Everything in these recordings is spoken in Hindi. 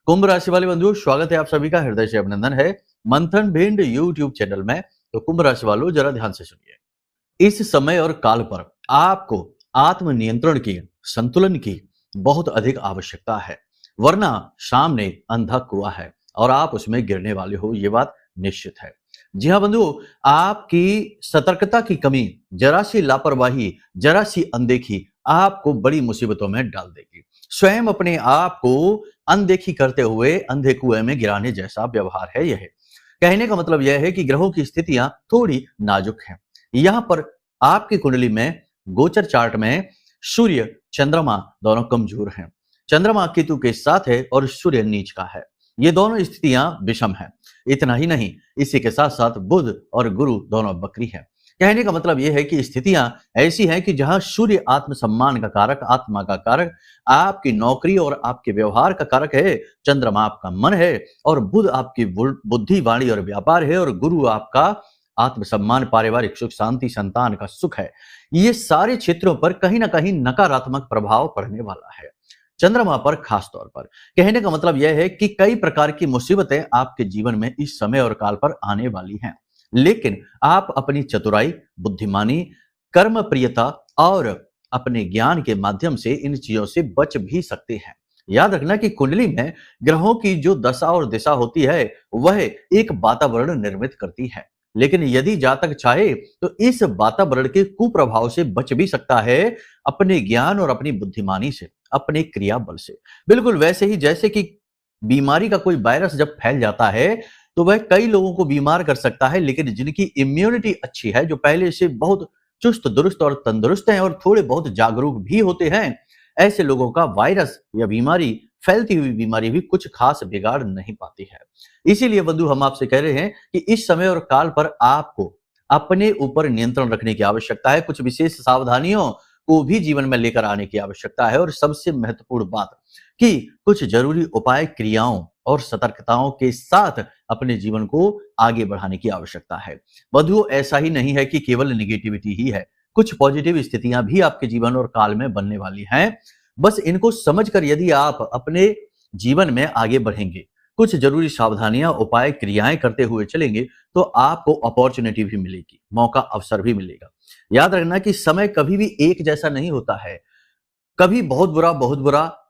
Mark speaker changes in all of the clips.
Speaker 1: कुंभ राशि वाले बंधुओं, स्वागत है आप सभी का हृदय से अभिनंदन है मंथन भिंड यूट्यूब चैनल में। तो कुंभ राशि वालों, जरा ध्यान से सुनिए। इस समय और काल पर आपको आत्म नियंत्रण की, संतुलन की बहुत अधिक आवश्यकता है, वरना सामने अंधा कुआं है और आप उसमें गिरने वाले हो, ये बात निश्चित है। जी हाँ बंधुओं, आपकी सतर्कता की कमी, जरा सी लापरवाही, जरा सी अनदेखी आपको बड़ी मुसीबतों में डाल देगी। स्वयं अपने आप को अनदेखी करते हुए अंधे कुएं में गिराने जैसा व्यवहार है यह। कहने का मतलब यह है कि ग्रहों की स्थितियां थोड़ी नाजुक हैं। यहाँ पर आपकी कुंडली में, गोचर चार्ट में सूर्य चंद्रमा दोनों कमजोर हैं। चंद्रमा केतु के साथ है और सूर्य नीच का है। ये दोनों स्थितियां विषम हैं। इतना ही नहीं, इसी के साथ साथ बुध और गुरु दोनों बकरी हैं। कहने का मतलब यह है कि स्थितियां ऐसी हैं कि जहां सूर्य आत्मसम्मान का कारक, आत्मा का कारक, आपकी नौकरी और आपके व्यवहार का कारक है, चंद्रमा आपका मन है और बुध आपकी बुद्धि, वाणी और व्यापार है, और गुरु आपका आत्मसम्मान, पारिवारिक सुख, शांति, संतान का सुख है। ये सारे क्षेत्रों पर कहीं ना कहीं नकारात्मक प्रभाव पड़ने वाला है, चंद्रमा पर खास तौर पर। कहने का मतलब यह है कि कई प्रकार की मुसीबतें आपके जीवन में इस समय और काल पर आने वाली हैं, लेकिन आप अपनी चतुराई, बुद्धिमानी, कर्म प्रियता और अपने ज्ञान के माध्यम से इन चीजों से बच भी सकते हैं। याद रखना कि कुंडली में ग्रहों की जो दशा और दिशा होती है, वह एक वातावरण निर्मित करती है, लेकिन यदि जातक चाहे तो इस वातावरण के कुप्रभाव से बच भी सकता है, अपने ज्ञान और अपनी बुद्धिमानी से, अपने क्रिया बल से। बिल्कुल वैसे ही जैसे कि बीमारी का कोई वायरस जब फैल जाता है तो वह कई लोगों को बीमार कर सकता है, लेकिन जिनकी इम्यूनिटी अच्छी है, जो पहले से बहुत चुस्त दुरुस्त और तंदुरुस्त हैं और थोड़े बहुत जागरूक भी होते हैं, ऐसे लोगों का वायरस या बीमारी, फैलती हुई बीमारी भी कुछ खास बिगाड़ नहीं पाती है। इसीलिए बंधु, हम आपसे कह रहे हैं कि इस समय और काल पर आपको अपने ऊपर नियंत्रण रखने की आवश्यकता है। कुछ विशेष सावधानियों को भी जीवन में लेकर आने की आवश्यकता है, और सबसे महत्वपूर्ण बात कि कुछ जरूरी उपाय, क्रियाओं और सतर्कताओं के साथ अपने जीवन को आगे बढ़ाने की आवश्यकता है। बंधुओं, ऐसा ही नहीं है कि केवल निगेटिविटी ही है, कुछ पॉजिटिव स्थितियां भी आपके जीवन और काल में बनने वाली हैं। बस इनको समझकर यदि आप अपने जीवन में आगे बढ़ेंगे, कुछ जरूरी सावधानियां, उपाय, क्रियाएं करते हुए चलेंगे, तो आपको अपॉर्चुनिटी भी मिलेगी, मौका, अवसर भी मिलेगा। याद रखना कि समय कभी भी एक जैसा नहीं होता है। कभी बहुत बुरा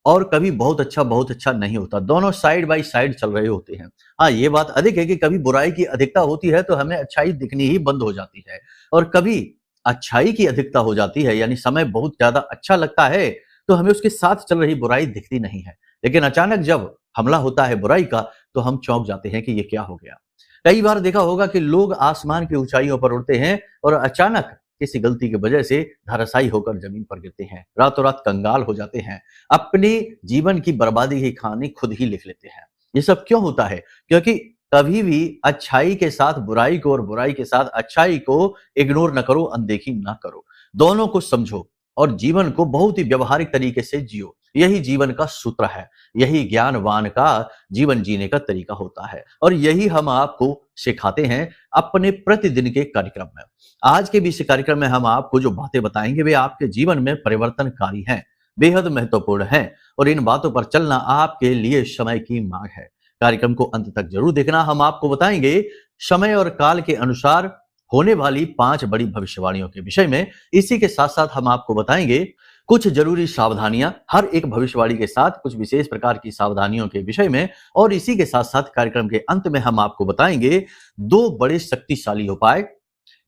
Speaker 1: और कभी बहुत अच्छा नहीं होता। दोनों साइड बाय साइड चल रहे होते हैं। हाँ, ये बात अधिक है कि कभी बुराई की अधिकता होती है तो हमें अच्छाई दिखनी ही बंद हो जाती है, और कभी अच्छाई की अधिकता हो जाती है, यानी समय बहुत ज्यादा अच्छा लगता है तो हमें उसके साथ चल रही बुराई दिखती नहीं है। लेकिन अचानक जब हमला होता है बुराई का, तो हम चौंक जाते हैं कि ये क्या हो गया। कई बार देखा होगा कि लोग आसमान की ऊंचाइयों पर उड़ते हैं और अचानक किसी गलती की वजह से धराशायी होकर जमीन पर गिरते हैं, रातों रात कंगाल हो जाते हैं, अपने जीवन की बर्बादी की कहानी खुद ही लिख लेते हैं। ये सब क्यों होता है? क्योंकि कभी भी अच्छाई के साथ बुराई को और बुराई के साथ अच्छाई को इग्नोर न करो, अनदेखी ना करो। दोनों को समझो और जीवन को बहुत ही व्यवहारिक तरीके से जियो। यही जीवन का सूत्र है, यही ज्ञानवान का जीवन जीने का तरीका होता है, और यही हम आपको सिखाते हैं अपने प्रतिदिन के कार्यक्रम में। आज के भी इस कार्यक्रम में हम आपको जो बातें बताएंगे वे आपके जीवन में परिवर्तनकारी हैं, बेहद महत्वपूर्ण हैं, और इन बातों पर चलना आपके लिए समय की मांग है। कार्यक्रम को अंत तक जरूर देखना। हम आपको बताएंगे समय और काल के अनुसार होने वाली 5 बड़ी भविष्यवाणियों के विषय में। इसी के साथ साथ हम आपको बताएंगे कुछ जरूरी सावधानियां, हर एक भविष्यवाणी के साथ कुछ विशेष प्रकार की सावधानियों के विषय में, और इसी के साथ साथ कार्यक्रम के अंत में हम आपको बताएंगे 2 बड़े शक्तिशाली उपाय।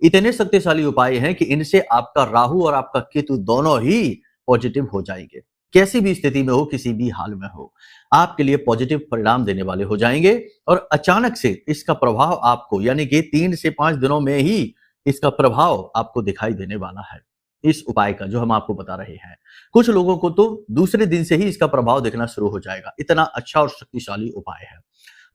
Speaker 1: इतने शक्तिशाली उपाय हैं कि इनसे आपका राहु और आपका केतु दोनों ही पॉजिटिव हो जाएंगे। कैसी भी स्थिति में हो, किसी भी हाल में हो, आपके लिए पॉजिटिव परिणाम देने वाले हो जाएंगे, और अचानक से इसका प्रभाव आपको, यानी कि 3 से 5 दिनों में ही इसका प्रभाव आपको दिखाई देने वाला है, इस उपाय का जो हम आपको बता रहे हैं। कुछ लोगों को तो दूसरे दिन से ही इसका प्रभाव दिखना शुरू हो जाएगा। इतना अच्छा और शक्तिशाली उपाय है।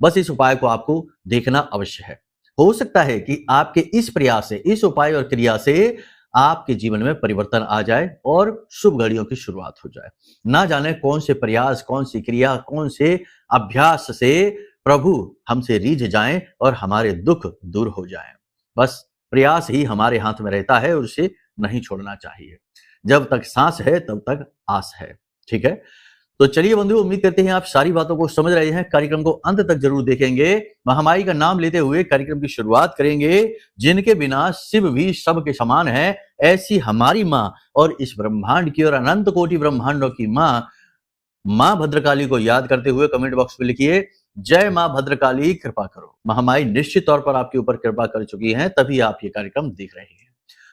Speaker 1: बस इस उपाय को आपको देखना अवश्य है। हो सकता है कि आपके इस प्रयास से, इस उपाय और क्रिया से आपके जीवन में परिवर्तन आ जाए और शुभ घड़ियों की शुरुआत हो जाए। ना जाने कौन से प्रयास, कौन सी क्रिया, कौन से अभ्यास से प्रभु हमसे रीझ जाएं और हमारे दुख दूर हो जाएं। बस प्रयास ही हमारे हाथ में रहता है और उसे नहीं छोड़ना चाहिए। जब तक सांस है तब तक आस है। ठीक है? तो चलिए बंधु, उम्मीद करते हैं आप सारी बातों को समझ रहे हैं। कार्यक्रम को अंत तक जरूर देखेंगे। महामाई का नाम लेते हुए कार्यक्रम की शुरुआत करेंगे। जिनके बिना शिव भी सब के समान है, ऐसी हमारी माँ और इस ब्रह्मांड की और अनंत कोटि ब्रह्मांडों की माँ, माँ भद्रकाली को याद करते हुए कमेंट बॉक्स में लिखिए, जय माँ भद्रकाली कृपा करो। महामाई निश्चित तौर पर आपके ऊपर कृपा कर चुकी है, तभी आप ये कार्यक्रम देख रहे हैं।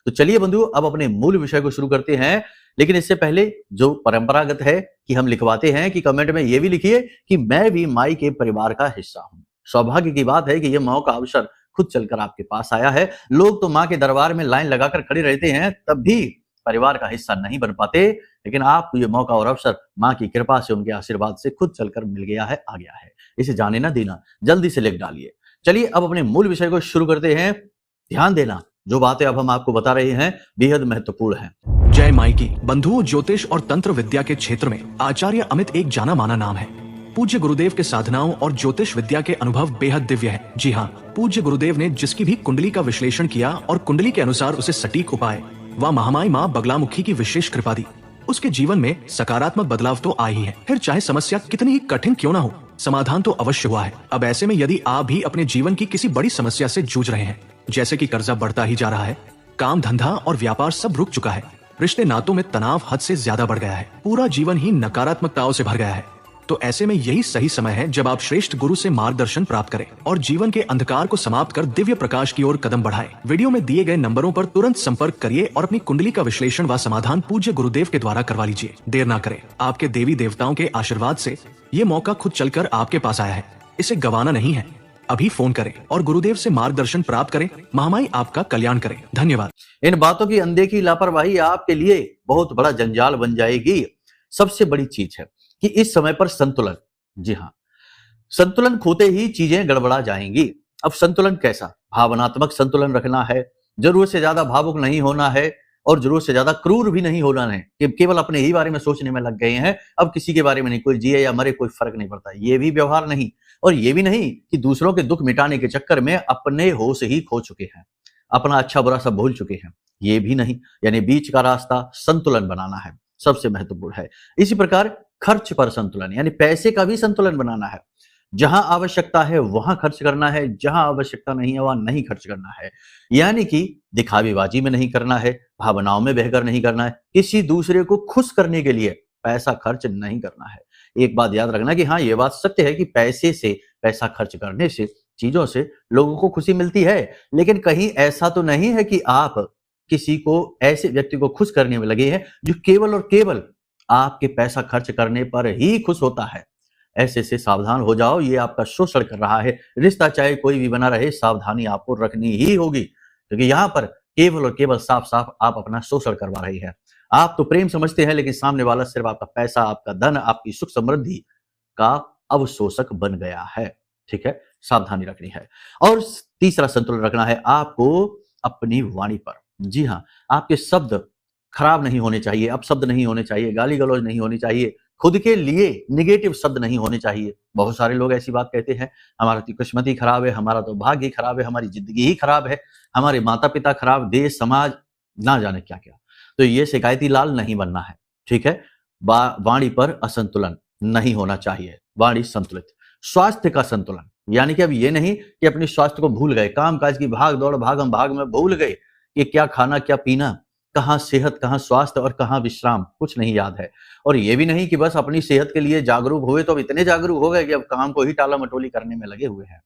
Speaker 1: तो चलिए बंधु, अब अपने मूल विषय को शुरू करते हैं। लेकिन इससे पहले जो परंपरागत है कि हम लिखवाते हैं कि कमेंट में ये भी लिखिए कि मैं भी माई के परिवार का हिस्सा हूं। सौभाग्य की बात है कि यह मौका अवसर खुद चलकर आपके पास आया है। लोग तो माँ के दरबार में लाइन लगाकर खड़े रहते हैं, तब भी परिवार का हिस्सा नहीं बन पाते, लेकिन आपको ये मौका और अवसर माँ की कृपा से, उनके आशीर्वाद से खुद चलकर मिल गया है, आ गया है। इसे जाने ना देना, जल्दी से लिख डालिए। चलिए अब अपने मूल विषय को शुरू करते हैं। ध्यान देना, जो बातें अब हम आपको बता रहे हैं बेहद महत्वपूर्ण हैं।
Speaker 2: जय माई की। बंधुओं, ज्योतिष और तंत्र विद्या के क्षेत्र में आचार्य अमित एक जाना माना नाम है। पूज्य गुरुदेव के साधनाओं और ज्योतिष विद्या के अनुभव बेहद दिव्य है। जी हाँ, पूज्य गुरुदेव ने जिसकी भी कुंडली का विश्लेषण किया और कुंडली के अनुसार उसे सटीक उपाय व महामाई माँ बगलामुखी की विशेष कृपा दी, उसके जीवन में सकारात्मक बदलाव तो आ ही है। फिर चाहे समस्या कितनी ही कठिन क्यों ना हो, समाधान तो अवश्य हुआ है। अब ऐसे में यदि आप भी अपने जीवन की किसी बड़ी समस्या से जूझ रहे हैं, जैसे कि कर्जा बढ़ता ही जा रहा है, काम धंधा और व्यापार सब रुक चुका है, रिश्ते नातों में तनाव हद से ज्यादा बढ़ गया है, पूरा जीवन ही नकारात्मकताओं से भर गया है, तो ऐसे में यही सही समय है जब आप श्रेष्ठ गुरु से मार्गदर्शन प्राप्त करें और जीवन के अंधकार को समाप्त कर दिव्य प्रकाश की ओर कदम बढ़ाएं। वीडियो में दिए गए नंबरों पर तुरंत संपर्क करिए और अपनी कुंडली का विश्लेषण व समाधान पूज्य गुरुदेव के द्वारा करवा लीजिए। देर ना करें, आपके देवी देवताओं के आशीर्वाद से ये मौका खुद चलकर आपके पास आया है, इसे गंवाना नहीं है। अभी फोन करें और गुरुदेव से मार्गदर्शन प्राप्त करें। महामाई आपका कल्याण करें। धन्यवाद।
Speaker 1: इन बातों की अनदेखी, लापरवाही आपके लिए बहुत बड़ा जंजाल बन जाएगी। सबसे बड़ी चीज है कि इस समय पर संतुलन, जी हाँ, संतुलन खोते ही चीजें गड़बड़ा जाएंगी। अब संतुलन कैसा? भावनात्मक संतुलन रखना है, जरूरत से ज्यादा भावुक नहीं होना है और जरूरत से ज्यादा क्रूर भी नहीं होना है कि केवल अपने ही बारे में सोचने में लग गए हैं, अब किसी के बारे में नहीं, कोई जिए या मरे कोई फर्क नहीं पड़ता, ये भी व्यवहार नहीं। और ये भी नहीं कि दूसरों के दुख मिटाने के चक्कर में अपने होश ही खो चुके हैं, अपना अच्छा बुरा सब भूल चुके हैं, ये भी नहीं। यानी बीच का रास्ता संतुलन बनाना है, सबसे महत्वपूर्ण है। इसी प्रकार खर्च पर संतुलन, यानी पैसे का भी संतुलन बनाना है। जहां आवश्यकता है वहां खर्च करना है, जहां आवश्यकता नहीं है वहां नहीं खर्च करना है। यानी कि दिखावेबाजी में नहीं करना है, भावनाओं में बहकर नहीं करना है, किसी दूसरे को खुश करने के लिए पैसा खर्च नहीं करना है। एक बात याद रखना कि हाँ, ये बात सत्य है कि पैसे से, पैसा खर्च करने से, चीजों से लोगों को खुशी मिलती है, लेकिन कहीं ऐसा तो नहीं है कि आप किसी को, ऐसे व्यक्ति को खुश करने में लगे हैं जो केवल और केवल आपके पैसा खर्च करने पर ही खुश होता है। ऐसे से सावधान हो जाओ, ये आपका शोषण कर रहा है। रिश्ता चाहे कोई भी बना रहे, सावधानी आपको रखनी ही होगी, क्योंकि यहाँ पर केवल और केवल साफ साफ आप अपना शोषण करवा रहे हैं। आप तो प्रेम समझते हैं, लेकिन सामने वाला सिर्फ आपका पैसा, आपका धन, आपकी सुख समृद्धि का अवशोषक बन गया है। ठीक है, सावधानी रखनी है। और तीसरा संतुलन रखना है आपको अपनी वाणी पर। जी हाँ, आपके शब्द खराब नहीं होने चाहिए, अपशब्द नहीं होने चाहिए, गाली गलौज नहीं होनी चाहिए, खुद के लिए निगेटिव शब्द नहीं होने चाहिए। बहुत सारे लोग ऐसी बात कहते हैं, हमारा तो किस्मत ही खराब है, हमारा तो भाग्य ही खराब है, हमारी जिंदगी ही खराब है, हमारे माता पिता खराब, देश समाज ना जाने क्या क्या। तो ये शिकायती लाल नहीं बनना है। ठीक है, वाणी पर असंतुलन नहीं होना चाहिए, वाणी संतुलित। स्वास्थ्य का संतुलन, यानी कि अब ये नहीं कि अपने स्वास्थ्य को भूल गए, कामकाज की भाग दौड़, भागम भाग में भूल गए कि क्या खाना क्या पीना, कहाँ सेहत, कहाँ स्वास्थ्य और कहाँ विश्राम, कुछ नहीं याद है। और ये भी नहीं कि बस अपनी सेहत के लिए जागरूक हुए तो अब इतने जागरूक हो गए कि अब काम को ही टाला मटोली करने में लगे हुए हैं,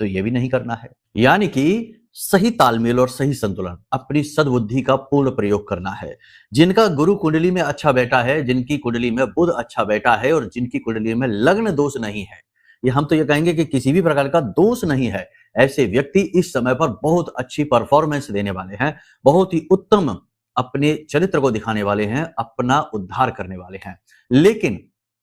Speaker 1: तो ये भी नहीं करना है। यानी कि सही तालमेल और सही संतुलन, अपनी सद्बुद्धि का पूर्ण प्रयोग करना है। जिनका गुरु कुंडली में अच्छा बैठा है, जिनकी कुंडली में बुध अच्छा बैठा है और जिनकी कुंडली में लग्न दोष नहीं है, ये हम तो ये कहेंगे कि किसी भी प्रकार का दोष नहीं है, ऐसे व्यक्ति इस समय पर बहुत अच्छी परफॉर्मेंस देने वाले हैं, बहुत ही उत्तम अपने चरित्र को दिखाने वाले हैं, अपना उद्धार करने वाले हैं। लेकिन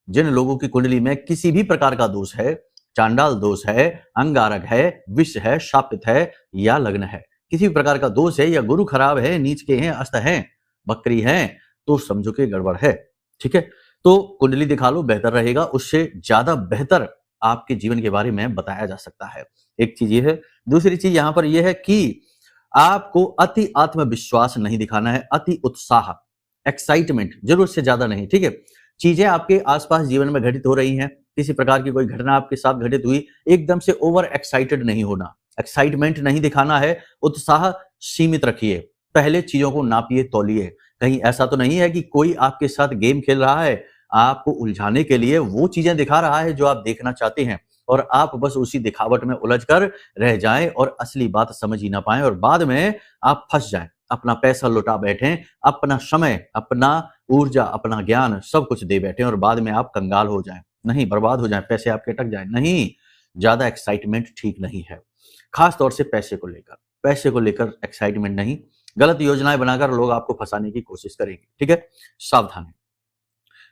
Speaker 1: जिन लोगों की कुंडली में किसी भी प्रकार का दोष है, चांडाल दोष है, अंगारक है, विष है, शापित है या लग्न है, किसी भी प्रकार का दोष है या गुरु खराब है, नीच के हैं, अस्त हैं, बकरी हैं, तो समझो कि गड़बड़ है। ठीक है, तो कुंडली दिखा लो, बेहतर रहेगा, उससे ज्यादा बेहतर आपके जीवन के बारे में बताया जा सकता है। एक चीज ये है। दूसरी चीज यहां पर यह है कि आपको अति आत्मविश्वास नहीं दिखाना है, अति उत्साह, एक्साइटमेंट, जरूरत से ज्यादा नहीं। ठीक है, चीजें आपके आसपास जीवन में घटित हो रही हैं, किसी प्रकार की कोई घटना आपके साथ घटित हुई, एकदम से ओवर एक्साइटेड नहीं होना, एक्साइटमेंट नहीं दिखाना है, उत्साह सीमित रखिए। पहले चीजों को नापिए तौलिए। कहीं ऐसा तो नहीं है कि कोई आपके साथ गेम खेल रहा है, आपको उलझाने के लिए वो चीजें दिखा रहा है जो आप देखना चाहते हैं, और आप बस उसी दिखावट में उलझ कर रह जाएं और असली बात समझ ही ना पाएं, और बाद में आप फंस जाएं, अपना पैसा लुटा बैठें, अपना समय, अपना ऊर्जा, अपना ज्ञान सब कुछ दे बैठे और बाद में आप कंगाल हो जाएं, नहीं बर्बाद हो जाएं, पैसे आपके अटक जाएं। नहीं, ज्यादा एक्साइटमेंट ठीक नहीं है, खास तौर से पैसे को लेकर एक्साइटमेंट नहीं। गलत योजनाएं बनाकर लोग आपको फंसाने की कोशिश करेंगे, ठीक है, सावधान है।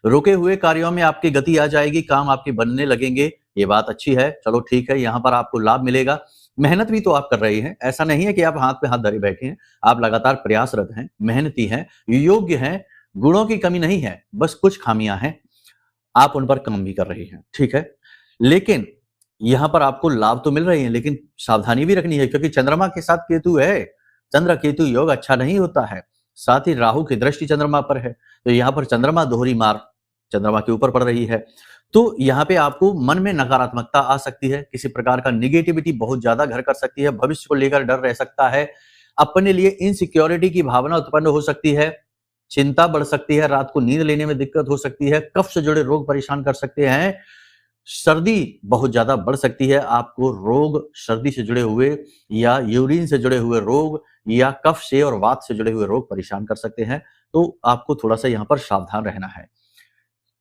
Speaker 1: रुके हुए कार्यों में आपकी गति आ जाएगी, काम आपके बनने लगेंगे, ये बात अच्छी है, चलो ठीक है, यहाँ पर आपको लाभ मिलेगा। मेहनत भी तो आप कर रहे हैं, ऐसा नहीं है कि आप हाथ पे हाथ धरे बैठे हैं, आप लगातार प्रयासरत हैं, मेहनती हैं, योग्य हैं, गुणों की कमी नहीं है, बस कुछ खामियां हैं, आप उन पर काम भी कर रहे हैं, ठीक है। लेकिन यहाँ पर आपको लाभ तो मिल रहे हैं, लेकिन सावधानी भी रखनी है, क्योंकि चंद्रमा के साथ केतु है, चंद्र केतु योग अच्छा नहीं होता है, साथ ही राहु की दृष्टि चंद्रमा पर है, तो यहाँ पर चंद्रमा दोहरी मार चंद्रमा के ऊपर पड़ रही है, तो यहाँ पे आपको मन में नकारात्मकता आ सकती है, किसी प्रकार का निगेटिविटी बहुत ज्यादा घर कर सकती है, भविष्य को लेकर डर रह सकता है, अपने लिए इनसिक्योरिटी की भावना उत्पन्न हो सकती है, चिंता बढ़ सकती है, रात को नींद लेने में दिक्कत हो सकती है, कफ से जुड़े रोग परेशान कर सकते हैं, सर्दी बहुत ज्यादा बढ़ सकती है, आपको रोग सर्दी से जुड़े हुए या यूरिन से जुड़े हुए रोग या कफ से और वात से जुड़े हुए रोग परेशान कर सकते हैं, तो आपको थोड़ा सा यहाँ पर सावधान रहना है।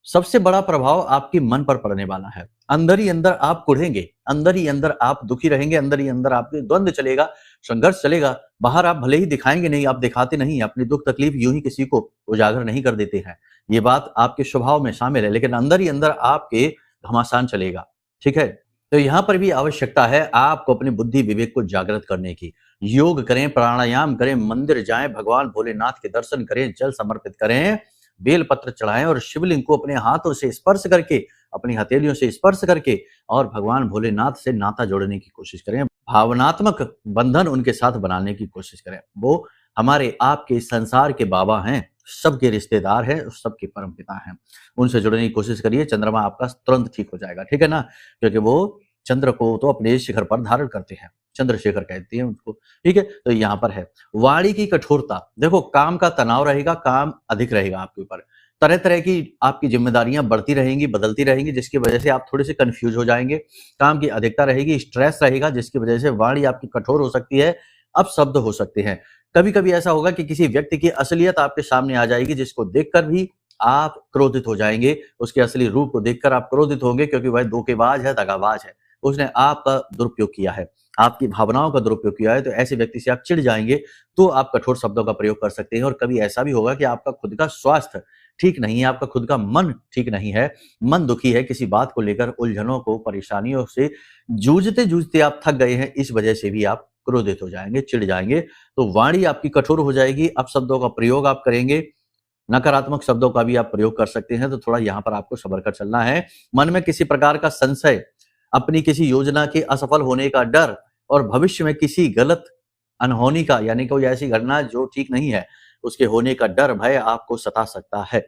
Speaker 1: सबसे बड़ा प्रभाव आपके मन पर पड़ने वाला है, अंदर ही अंदर आप कुढ़ेंगे, अंदर ही अंदर आप दुखी रहेंगे, अंदर ही अंदर आपके द्वंद्व चलेगा, संघर्ष चलेगा, बाहर आप भले ही दिखाएंगे नहीं, आप दिखाते नहीं, अपनी दुख तकलीफ यूं ही किसी को उजागर नहीं कर देते हैं, ये बात आपके स्वभाव में शामिल है, लेकिन अंदर ही अंदर आपके घमासान चलेगा, ठीक है। तो यहाँ पर भी आवश्यकता है आपको अपनी बुद्धि विवेक को जागृत करने की, योग करें, प्राणायाम करें, मंदिर जाएं, भगवान भोलेनाथ के दर्शन करें, जल समर्पित करें, बेल पत्र चढ़ाएं और शिवलिंग को अपने हाथों से स्पर्श करके, अपनी हथेलियों से स्पर्श करके और भगवान भोलेनाथ से नाता जोड़ने की कोशिश करें, भावनात्मक बंधन उनके साथ बनाने की कोशिश करें। वो हमारे आपके संसार के बाबा हैं, सबके रिश्तेदार हैं, सबके परम पिता हैं, उनसे जुड़ने की कोशिश करिए, चंद्रमा आपका तुरंत ठीक हो जाएगा, ठीक है ना, क्योंकि वो चंद्र को तो अपने शिखर पर धारण करते हैं, चंद्रशेखर कहते हैं उनको, ठीक है। तो यहाँ पर है वाणी की कठोरता, देखो काम का तनाव रहेगा, काम अधिक रहेगा आपके ऊपर, तरह तरह की आपकी जिम्मेदारियां बढ़ती रहेंगी, बदलती रहेंगी, जिसकी वजह से आप थोड़े से कंफ्यूज हो जाएंगे, काम की अधिकता रहेगी, स्ट्रेस रहेगा, जिसकी वजह से वाणी आपकी कठोर हो सकती है, अपशब्द हो सकते हैं। कभी कभी ऐसा होगा कि किसी व्यक्ति की असलियत आपके सामने आ जाएगी, जिसको देखकर भी आप क्रोधित हो जाएंगे, उसके असली रूप को देखकर आप क्रोधित होंगे, क्योंकि वह धोखेबाज है, दगाबाज है, उसने आपका दुरुपयोग किया है, आपकी भावनाओं का दुरुपयोग किया है, तो ऐसे व्यक्ति से आप चिढ़ जाएंगे, तो आप कठोर शब्दों का प्रयोग कर सकते हैं। और कभी ऐसा भी होगा कि आपका खुद का स्वास्थ्य ठीक नहीं है, आपका खुद का मन ठीक नहीं है, मन दुखी है, किसी बात को लेकर उलझनों को, परेशानियों से जूझते जूझते आप थक गए हैं, इस वजह से भी आप क्रोधित हो जाएंगे, चिढ़ जाएंगे, तो वाणी आपकी कठोर हो जाएगी, अपशब्दों का प्रयोग आप करेंगे, नकारात्मक शब्दों का भी आप प्रयोग कर सकते हैं, तो थोड़ा यहाँ पर आपको सबर कर चलना है। मन में किसी प्रकार का संशय, अपनी किसी योजना के असफल होने का डर और भविष्य में किसी गलत अनहोनी का, यानी कोई ऐसी घटना जो ठीक नहीं है उसके होने का डर, भय आपको सता सकता है।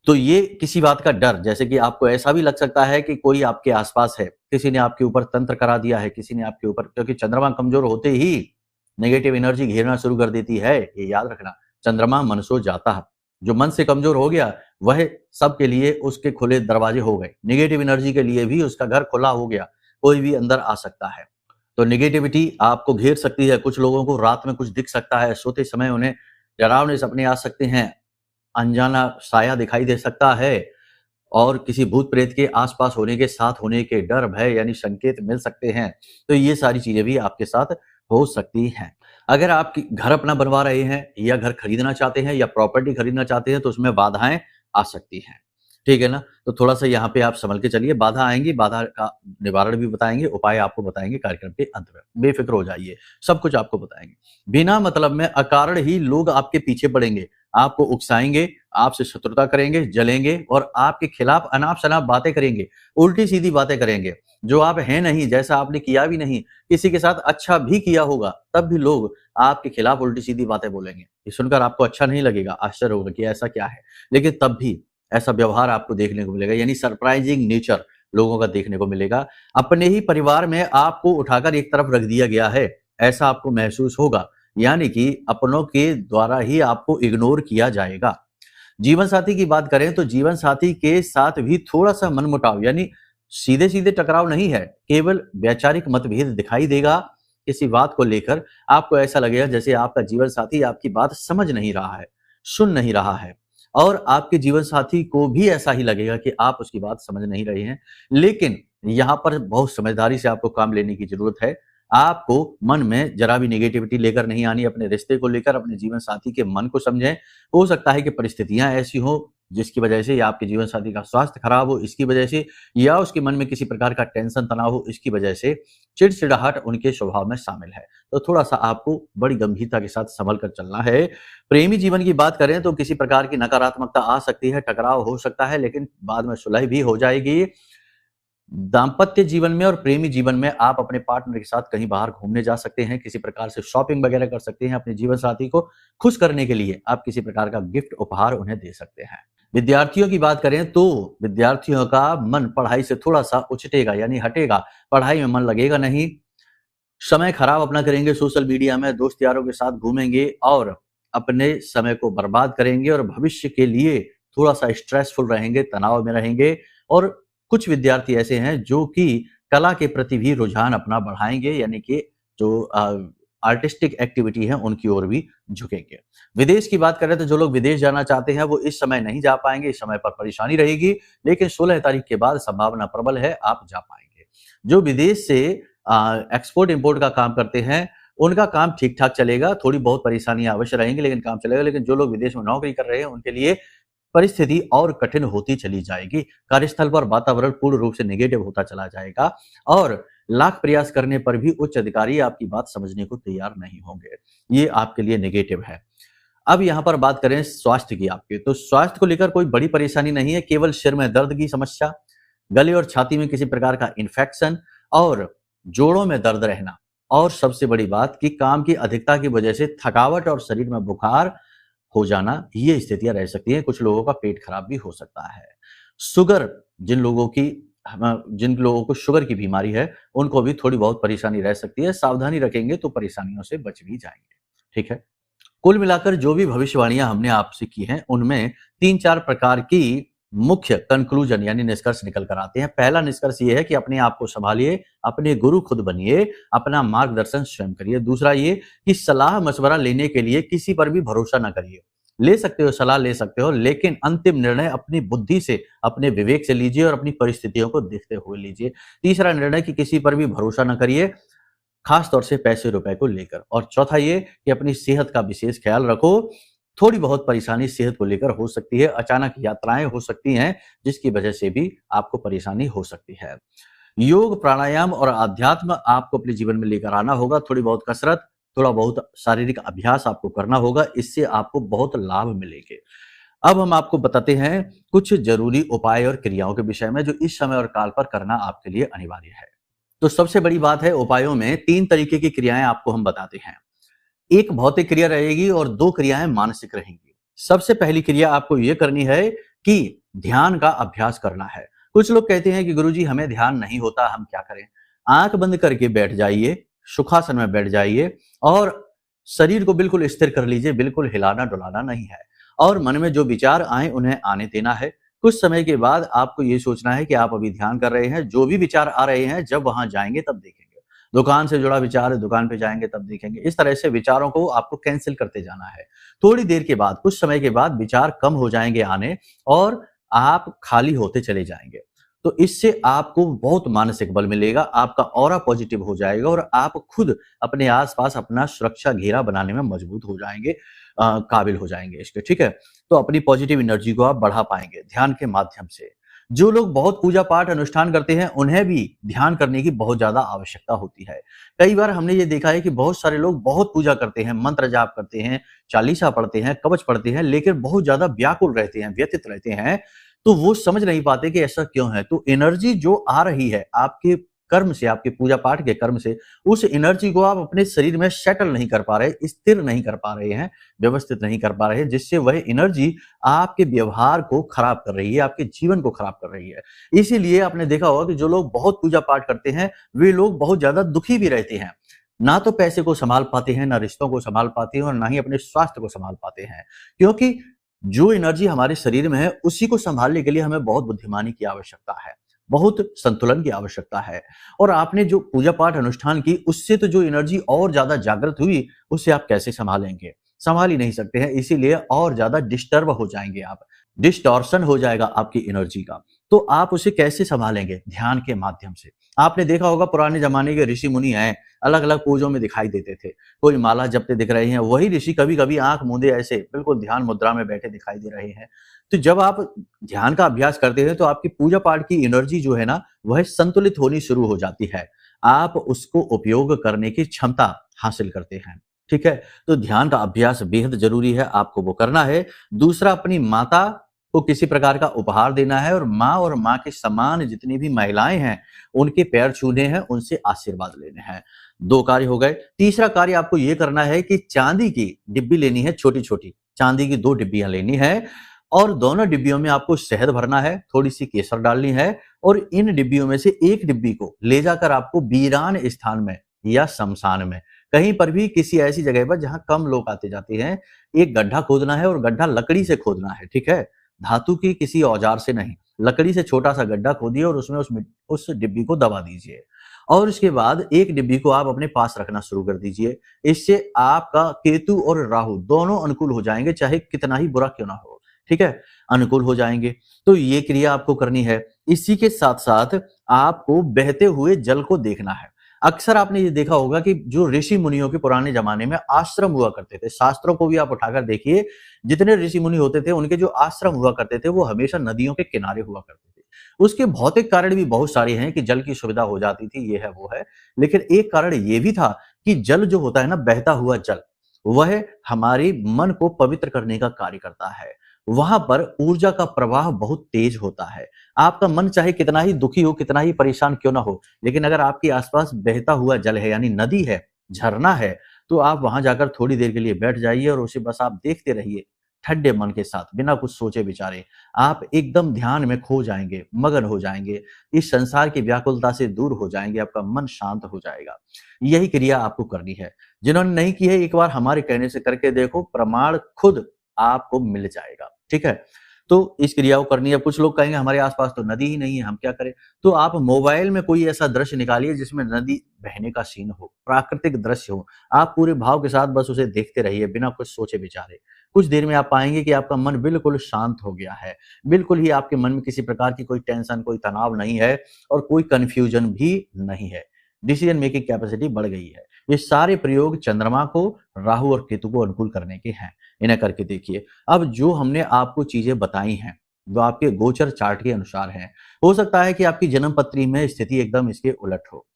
Speaker 1: तो ये किसी बात का डर, जैसे कि आपको ऐसा भी लग सकता है कि कोई आपके आसपास है, किसी ने आपके ऊपर तंत्र करा दिया है, किसी ने आपके ऊपर, क्योंकि चंद्रमा कमजोर होते ही नेगेटिव एनर्जी घेरना शुरू कर देती है, ये याद रखना, चंद्रमा मनसो जाता है, जो मन से कमजोर हो गया वह सबके लिए उसके खुले दरवाजे हो गए, नेगेटिव एनर्जी के लिए भी उसका घर खुला हो गया, कोई भी अंदर आ सकता है, तो नेगेटिविटी आपको घेर सकती है। कुछ लोगों को रात में कुछ दिख सकता है, सोते समय उन्हें डरावने सपने आ सकते हैं, अनजाना साया दिखाई दे सकता है, और किसी भूत प्रेत के आसपास होने के, साथ होने के डर, भय यानी संकेत मिल सकते हैं, तो ये सारी चीजें भी आपके साथ हो सकती हैं। अगर आप घर अपना बनवा रहे हैं या घर खरीदना चाहते हैं या प्रॉपर्टी खरीदना चाहते हैं, तो उसमें बाधाएं आ सकती हैं, ठीक है ना, तो थोड़ा सा यहाँ पे आप संभल के चलिए, बाधा आएंगी, बाधा का निवारण भी बताएंगे, उपाय आपको बताएंगे कार्यक्रम के अंत में, बेफिक्र हो जाइए, सब कुछ आपको बताएंगे। बिना मतलब में अकारण ही लोग आपके पीछे पड़ेंगे, आपको उकसाएंगे, आपसे शत्रुता करेंगे, जलेंगे और आपके खिलाफ अनाप शनाप बातें करेंगे, उल्टी सीधी बातें करेंगे, जो आप हैं नहीं, जैसा आपने किया भी नहीं, किसी के साथ अच्छा भी किया होगा तब भी लोग आपके खिलाफ उल्टी सीधी बातें बोलेंगे। ये सुनकर आपको अच्छा नहीं लगेगा, आश्चर्य होगा कि ऐसा क्या है, लेकिन तब भी ऐसा व्यवहार आपको देखने को मिलेगा, यानी सरप्राइजिंग नेचर लोगों का देखने को मिलेगा। अपने ही परिवार में आपको उठाकर एक तरफ रख दिया गया है, ऐसा आपको महसूस होगा, यानी कि अपनों के द्वारा ही आपको इग्नोर किया जाएगा। जीवन साथी की बात करें तो जीवन साथी के साथ भी थोड़ा-सा मनमुटाव, यानी सीधे-सीधे टकराव नहीं है, केवल वैचारिक मतभेद दिखाई देगा। किसी बात को लेकर आपको ऐसा लगेगा जैसे आपका जीवन साथी आपकी बात समझ नहीं रहा है, सुन नहीं रहा है, और आपके जीवन साथी को भी ऐसा ही लगेगा कि आप उसकी बात समझ नहीं रहे हैं। लेकिन यहाँ पर बहुत समझदारी से आपको काम लेने की ज़रूरत है। आपको मन में ज़रा भी नेगेटिविटी लेकर नहीं आनी, अपने रिश्ते को लेकर अपने जीवन साथी के मन को समझें। हो सकता है कि परिस्थितियाँ ऐसी हों जिसकी वजह से या आपके जीवन साथी का स्वास्थ्य खराब हो इसकी वजह से, या उसके मन में किसी प्रकार का टेंशन तनाव हो इसकी वजह से चिड़चिड़ाहट उनके स्वभाव में शामिल है। तो थोड़ा-सा आपको बड़ी गंभीरता के साथ संभल कर चलना है। प्रेमी जीवन की बात करें तो किसी प्रकार की नकारात्मकता आ सकती है, टकराव हो सकता है, लेकिन बाद में सुलह भी हो जाएगी। दाम्पत्य जीवन में और प्रेमी जीवन में आप अपने पार्टनर के साथ कहीं बाहर घूमने जा सकते हैं, किसी प्रकार से शॉपिंग वगैरह कर सकते हैं, अपने जीवन साथी को खुश करने के लिए आप किसी प्रकार का गिफ्ट उपहार उन्हें दे सकते हैं। विद्यार्थियों की बात करें तो विद्यार्थियों का मन पढ़ाई से थोड़ा-सा उछटेगा, यानी हटेगा, पढ़ाई में मन लगेगा नहीं, समय खराब अपना करेंगे, सोशल मीडिया में दोस्त यारों के साथ घूमेंगे और अपने समय को बर्बाद करेंगे और भविष्य के लिए थोड़ा-सा स्ट्रेसफुल रहेंगे, तनाव में रहेंगे। और कुछ विद्यार्थी ऐसे हैं जो कि कला के प्रति भी रुझान अपना बढ़ाएँगे, यानी कि जो आर्टिस्टिक एक्टिविटी है उनकी ओर भी झुकेंगे। विदेश की बात करें तो जो लोग विदेश जाना चाहते हैं वो इस समय नहीं जा पाएँगे, इस समय पर परेशानी रहेगी, लेकिन 16 तारीख के बाद संभावना प्रबल है आप जा पाएँगे। जो विदेश से एक्सपोर्ट इम्पोर्ट का काम करते हैं, उनका काम ठीक-ठाक चलेगा, थोड़ी बहुत परेशानियाँ अवश्य रहेंगी लेकिन काम चलेगा। लेकिन जो लोग विदेश में नौकरी कर रहे हैं उनके लिए परिस्थिति और कठिन होती चली जाएगी। कार्यस्थल पर वातावरण पूर्ण रूप से नेगेटिव होता चला जाएगा और लाख प्रयास करने पर भी उच्च अधिकारी आपकी बात समझने को तैयार नहीं होंगे। ये आपके लिए नेगेटिव है। अब यहाँ पर बात करें स्वास्थ्य की आपके, तो स्वास्थ्य को लेकर कोई बड़ी परेशानी नहीं है, केवल सिर में दर्द की समस्या, गले और छाती में किसी प्रकार का इन्फेक्शन और जोड़ों में दर्द रहना, और सबसे बड़ी बात कि काम की अधिकता की वजह से थकावट और शरीर में बुखार हो जाना, ये स्थितियां रह सकती हैं। कुछ लोगों का पेट खराब भी हो सकता है। शुगर, जिन लोगों को शुगर की बीमारी है उनको भी थोड़ी बहुत परेशानी रह सकती है। सावधानी रखेंगे तो परेशानियों से बच भी जाएंगे। ठीक है, कुल मिलाकर जो भी भविष्यवाणियां हमने आपसे की हैं उनमें 3-4 प्रकार की मुख्य कंक्लूजन यानी निष्कर्ष निकल कर आते हैं। पहला निष्कर्ष ये है कि अपने आप को संभालिए, अपने गुरु खुद बनिए, अपना मार्गदर्शन स्वयं करिए। दूसरा ये कि सलाह मशवरा लेने के लिए किसी पर भी भरोसा ना करिए। ले सकते हो, सलाह ले सकते हो, लेकिन अंतिम निर्णय अपनी बुद्धि से, अपने विवेक से लीजिए और अपनी परिस्थितियों को देखते हुए लीजिए। तीसरा निर्णय कि किसी पर भी भरोसा ना करिए, खास तौर से पैसे रुपए को लेकर। और चौथा ये कि अपनी सेहत का विशेष ख्याल रखो। थोड़ी बहुत परेशानी सेहत को लेकर हो सकती है, अचानक यात्राएं हो सकती हैं जिसकी वजह से भी आपको परेशानी हो सकती है। योग, प्राणायाम और अध्यात्म आपको अपने जीवन में लेकर आना होगा। थोड़ी बहुत कसरत, थोड़ा बहुत शारीरिक अभ्यास आपको करना होगा, इससे आपको बहुत लाभ मिलेंगे। अब हम आपको बताते हैं कुछ जरूरी उपाय और क्रियाओं के विषय में जो इस समय और काल पर करना आपके लिए अनिवार्य है। तो सबसे बड़ी बात है, उपायों में 3 तरीके की क्रियाएं आपको हम बताते हैं। एक भौतिक क्रिया रहेगी और 2 क्रियाएं मानसिक रहेंगी। सबसे पहली क्रिया आपको यह करनी है कि ध्यान का अभ्यास करना है। कुछ लोग कहते हैं कि गुरुजी हमें ध्यान नहीं होता, हम क्या करें? आंख बंद करके बैठ जाइए, सुखासन में बैठ जाइए और शरीर को बिल्कुल स्थिर कर लीजिए, बिल्कुल हिलाना डुलाना नहीं है। और मन में जो विचार आए उन्हें आने देना है। कुछ समय के बाद आपको ये सोचना है कि आप अभी ध्यान कर रहे हैं, जो भी विचार आ रहे हैं जब वहां जाएंगे तब देखेंगे। दुकान से जुड़ा विचार है, दुकान पे जाएंगे तब देखेंगे। इस तरह से विचारों को आपको कैंसिल करते जाना है। थोड़ी देर के बाद, कुछ समय के बाद विचार कम हो जाएंगे आने और आप खाली होते चले जाएंगे। तो इससे आपको बहुत मानसिक बल मिलेगा, आपका ऑरा पॉजिटिव हो जाएगा और आप खुद अपने आसपास अपना सुरक्षा घेरा बनाने में मजबूत हो जाएंगे, काबिल हो जाएंगे इसके। ठीक है, तो अपनी पॉजिटिव एनर्जी को आप बढ़ा पाएंगे ध्यान के माध्यम से। जो लोग बहुत पूजा पाठ अनुष्ठान करते हैं उन्हें भी ध्यान करने की बहुत ज्यादा आवश्यकता होती है। कई बार हमने ये देखा है कि बहुत सारे लोग बहुत पूजा करते हैं, मंत्र जाप करते हैं, चालीसा पढ़ते हैं, कवच पढ़ते हैं, लेकिन बहुत ज्यादा व्याकुल रहते हैं, व्यथित रहते हैं। तो वो समझ नहीं पाते कि ऐसा क्यों है। तो एनर्जी जो आ रही है आपके कर्म से, आपके पूजा पाठ के कर्म से उस एनर्जी को आप अपने शरीर में सेटल नहीं कर पा रहे, स्थिर नहीं कर पा रहे हैं, व्यवस्थित नहीं कर पा रहे हैं, जिससे वह एनर्जी आपके व्यवहार को खराब कर रही है, आपके जीवन को खराब कर रही है। इसीलिए आपने देखा होगा कि जो लोग बहुत पूजा पाठ करते हैं, वे लोग बहुत ज्यादा दुखी भी रहते हैं। ना तो पैसे को संभाल पाते हैं, ना रिश्तों को संभाल पाते हैं और ना ही अपने स्वास्थ्य को संभाल पाते हैं। क्योंकि जो एनर्जी हमारे शरीर में है, उसी को संभालने के लिए हमें बहुत बुद्धिमानी की आवश्यकता है, बहुत संतुलन की आवश्यकता है। और आपने जो पूजा पाठ अनुष्ठान की, उससे तो जो एनर्जी और ज्यादा जागृत हुई, उससे आप कैसे संभालेंगे? संभाल ही नहीं सकते हैं, इसीलिए और ज्यादा डिस्टर्ब हो जाएंगे आप, डिस्टॉर्शन हो जाएगा आपकी एनर्जी का। तो आप उसे कैसे संभालेंगे? ध्यान के माध्यम से। आपने देखा होगा पुराने जमाने के ऋषि मुनि हैं, अलग अलग पोजों में दिखाई देते थे। कोई माला जपते दिख रहे हैं, वही ऋषि कभी कभी आंख मूंदे ऐसे बिल्कुल ध्यान मुद्रा में बैठे दिखाई दे रहे हैं। तो जब आप ध्यान का अभ्यास करते हैं तो आपकी पूजा पाठ की एनर्जी जो है ना, वह संतुलित होनी शुरू हो जाती है। आप उसको उपयोग करने की क्षमता हासिल करते हैं। ठीक है, तो ध्यान का अभ्यास बेहद जरूरी है, आपको वो करना है। दूसरा, अपनी माता को किसी प्रकार का उपहार देना है और माँ के समान जितनी भी महिलाएं हैं, उनके पैर छूने हैं, उनसे आशीर्वाद लेने हैं। 2 कार्य हो गए। तीसरा कार्य आपको ये करना है कि चांदी की डिब्बी लेनी है, छोटी-छोटी। चांदी की 2 डिब्बियां लेनी है और दोनों डिब्बियों में आपको शहद भरना है, थोड़ी-सी केसर डालनी है और इन डिब्बियों में से एक डिब्बी को ले जाकर आपको वीरान स्थान में या शमशान में, कहीं पर भी किसी ऐसी जगह पर जहां कम लोग आते जाते हैं, एक गड्ढा खोदना है और गड्ढा लकड़ी से खोदना है, ठीक है? धातु की किसी औजार से नहीं, लकड़ी से छोटा सा गड्ढा खोदिए और उसमें उस डिब्बी को दबा दीजिए और उसके बाद एक डिब्बी को आप अपने पास रखना शुरू कर दीजिए। इससे आपका केतु और राहु दोनों अनुकूल हो जाएंगे, चाहे कितना ही बुरा क्यों ना हो, ठीक है? अनुकूल हो जाएंगे। तो ये क्रिया आपको करनी है। इसी के साथ साथ आपको बहते हुए जल को देखना है। अक्सर आपने ये देखा होगा कि जो ऋषि मुनियों के पुराने जमाने में आश्रम हुआ करते थे, शास्त्रों को भी आप उठाकर देखिए, जितने ऋषि मुनि होते थे, उनके जो आश्रम हुआ करते थे, वो हमेशा नदियों के किनारे हुआ करते थे। उसके भौतिक कारण भी बहुत सारे हैं कि जल की सुविधा हो जाती थी, ये है वो है। लेकिन एक कारण ये भी था कि जल जो होता है ना, बहता हुआ जल, वह हमारे मन को पवित्र करने का कार्य करता है। वहां पर ऊर्जा का प्रवाह बहुत तेज होता है। आपका मन चाहे कितना ही दुखी हो, कितना ही परेशान क्यों ना हो, लेकिन अगर आपके आसपास बहता हुआ जल है, यानी नदी है, झरना है, तो आप वहां जाकर थोड़ी देर के लिए बैठ जाइए और उसे बस आप देखते रहिए, ठंडे मन के साथ, बिना कुछ सोचे विचारे। आप एकदम ध्यान में खो जाएंगे, मगन हो जाएंगे, इस संसार की व्याकुलता से दूर हो जाएंगे, आपका मन शांत हो जाएगा। यही क्रिया आपको करनी है। जिन्होंने नहीं की है, एक बार हमारे कहने से करके देखो, प्रमाण खुद आपको मिल जाएगा, ठीक है? तो इस क्रिया को करनी है। कुछ लोग कहेंगे हमारे आसपास तो नदी ही नहीं है, हम क्या करें? तो आप मोबाइल में कोई ऐसा दृश्य निकालिए जिसमें नदी बहने का सीन हो, प्राकृतिक दृश्य हो। आप पूरे भाव के साथ बस उसे देखते रहिए, बिना कुछ सोचे विचारे। कुछ देर में आप पाएंगे कि आपका मन बिल्कुल शांत हो गया है। बिल्कुल ही आपके मन में किसी प्रकार की कोई टेंशन, कोई तनाव नहीं है और कोई कंफ्यूजन भी नहीं है। डिसीजन मेकिंग कैपेसिटी बढ़ गई है। ये सारे प्रयोग चंद्रमा को, राहु और केतु को अनुकूल करने के हैं। इन्हें करके देखिए। अब जो हमने आपको चीजें बताई हैं, वो आपके गोचर चार्ट के अनुसार हैं। हो सकता है कि आपकी जन्म पत्री में स्थिति एकदम इसके उलट हो,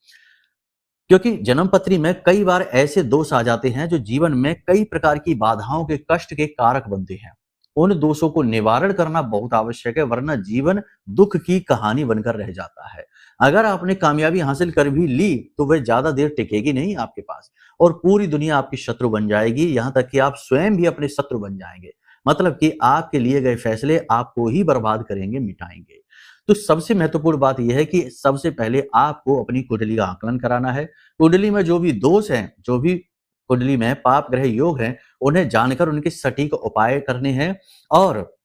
Speaker 1: क्योंकि जन्म पत्री में कई बार ऐसे दोष आ जाते हैं जो जीवन में कई प्रकार की बाधाओं के, कष्ट के कारक बनते हैं। उन दोषों को निवारण करना बहुत आवश्यक है, वरना जीवन दुख की कहानी बनकर रह जाता है। अगर आपने कामयाबी हासिल कर भी ली तो वह ज्यादा देर टिकेगी नहीं आपके पास और पूरी दुनिया आपकी शत्रु बन जाएगी, यहां तक कि आप स्वयं भी अपने शत्रु बन जाएंगे। मतलब कि आपके लिए गए फैसले आपको ही बर्बाद करेंगे, मिटाएंगे। तो सबसे महत्वपूर्ण बात यह है कि सबसे पहले आपको अपनी कुंडली का आकलन कराना है। कुंडली में जो भी दोष हैं, जो भी कुंडली में पाप ग्रह योग हैं, उन्हें जानकर उनके सटीक उपाय करने हैं और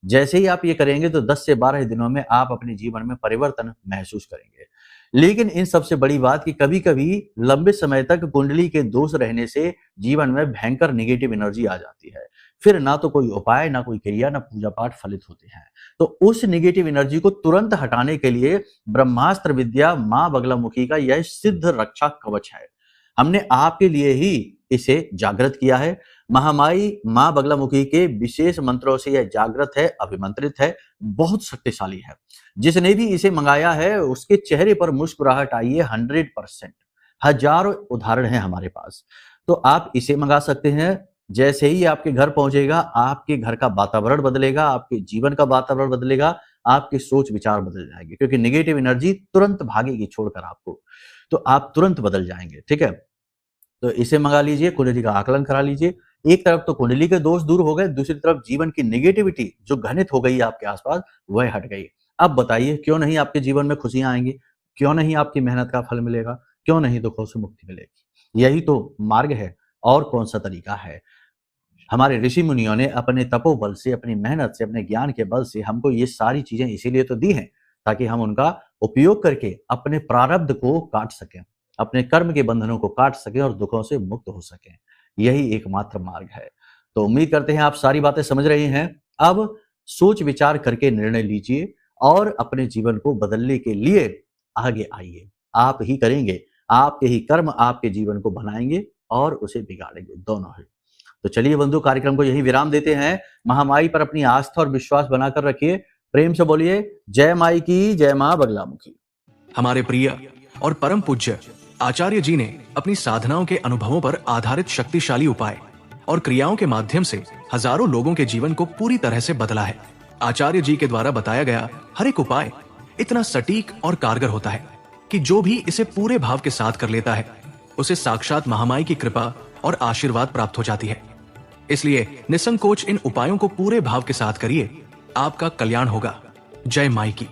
Speaker 1: जैसे ही आप ये करेंगे तो 10 से 12 दिनों में आप अपने जीवन में परिवर्तन महसूस करेंगे। लेकिन इन सबसे बड़ी बात कि कभी-कभी लंबे समय तक कुंडली के दोष रहने से जीवन में भयंकर नेगेटिव एनर्जी आ जाती है। फिर ना तो कोई उपाय, ना कोई क्रिया, ना पूजा पाठ फलित होते हैं। तो उस नेगेटिव एनर्जी को तुरंत हटाने के लिए ब्रह्मास्त्र विद्या मां बगलामुखी का यह सिद्ध रक्षा कवच है। हमने आपके लिए ही इसे जागृत किया है। महामाई मां बगलामुखी के विशेष मंत्रों से यह जागृत है, अभिमंत्रित है, बहुत शक्तिशाली है। जिसने भी इसे मंगाया है उसके चेहरे पर मुस्कुराहट आई है 100%। हजारों उदाहरण हैं हमारे पास। तो आप इसे मंगा सकते हैं। जैसे ही आपके घर पहुंचेगा, आपके घर का वातावरण बदलेगा, आपके जीवन का वातावरण बदलेगा, आपके सोच विचार बदल जाएंगे, क्योंकि नेगेटिव एनर्जी तुरंत भागेगी छोड़कर आपको, तो आप तुरंत बदल जाएंगे। ठीक है, तो इसे मंगा लीजिए, कुंडली का आकलन करा लीजिए। एक तरफ तो कुंडली के दोष दूर हो गए, दूसरी तरफ जीवन की नेगेटिविटी जो घनित हो गई आपके आसपास वह हट गई। अब बताइए क्यों नहीं आपके जीवन में खुशियां आएंगी, क्यों नहीं आपकी मेहनत का फल मिलेगा, क्यों नहीं दुखों से मुक्ति मिलेगी। यही तो मार्ग है, और कौन सा तरीका है। हमारे ऋषि मुनियों ने अपने तपोबल से, अपनी मेहनत से, अपने ज्ञान के बल से हमको ये सारी चीजें इसीलिए तो दी हैं ताकि हम उनका उपयोग करके अपने प्रारब्ध को काट सकें, अपने कर्म के बंधनों को काट सकें और दुखों से मुक्त हो सकें। यही एकमात्र मार्ग है। तो उम्मीद करते हैं आप सारी बातें समझ रहे हैं। अब सोच विचार करके निर्णय लीजिए और अपने जीवन को बदलने के लिए आगे आइए। आप ही करेंगे, आपके ही कर्म आपके जीवन को बनाएंगे और उसे बिगाड़ेंगे, दोनों ही। तो चलिए बंधु, कार्यक्रम को यही विराम देते हैं। महामाई पर अपनी आस्था और विश्वास बनाकर रखिए। प्रेम से बोलिए जय माई की, जय मां बगलामुखी।
Speaker 2: हमारे प्रिय और परम पूज्य आचार्य जी ने अपनी साधनाओं के अनुभवों पर आधारित शक्तिशाली उपाय और क्रियाओं के माध्यम से हजारों लोगों के जीवन को पूरी तरह से बदला है। आचार्य जी के द्वारा बताया गया हर एक उपाय इतना सटीक और कारगर होता है कि जो भी इसे पूरे भाव के साथ कर लेता है उसे साक्षात महामाई की कृपा और आशीर्वाद प्राप्त हो जाती है। इसलिए निसंकोच इन उपायों को पूरे भाव के साथ करिए, आपका कल्याण होगा। जय माई की।